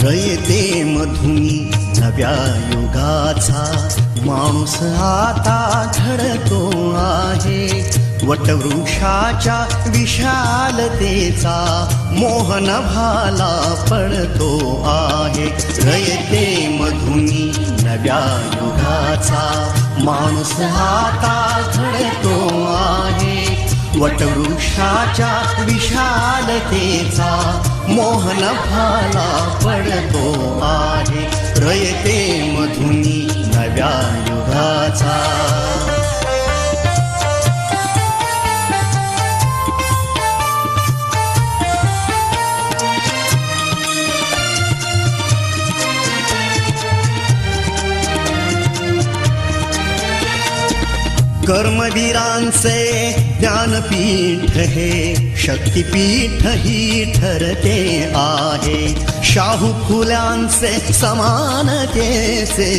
रयते मधुनी नव्या युगाचा माणूस आता घडतो आहे. वटवृक्षाच्या विशालतेचा मोहन भाला पडतो आहे. रयते मधुनी नव्या युगाचा माणूस आता घडतो आहे. वटवृक्षाच्या विशालतेचा मोहन भाला पडतो आहे. रयते मधुनी नव्या युगाचा. कर्मवीरांचे ज्ञानपीठ हे शक्तिपीठ ही ठरते आहे. शाहू फुल्यांचे समानतेचे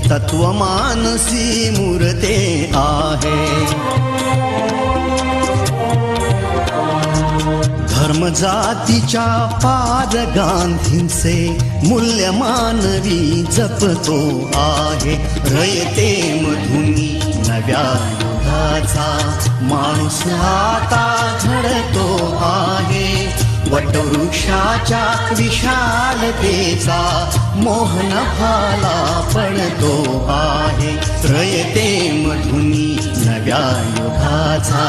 तत्वमानसी मूर्ते आहे. धर्म जातीच्या पाद गांधींचे मूल्य मानवी जपतो आहे. रयते मधुनी नव्या युगाचा माणूस आता घडतो आहे. वटवृक्षाच्या विशालतेचा मोहन भाला पडतो आहे. रयते मधुनी नव्या युगाचा.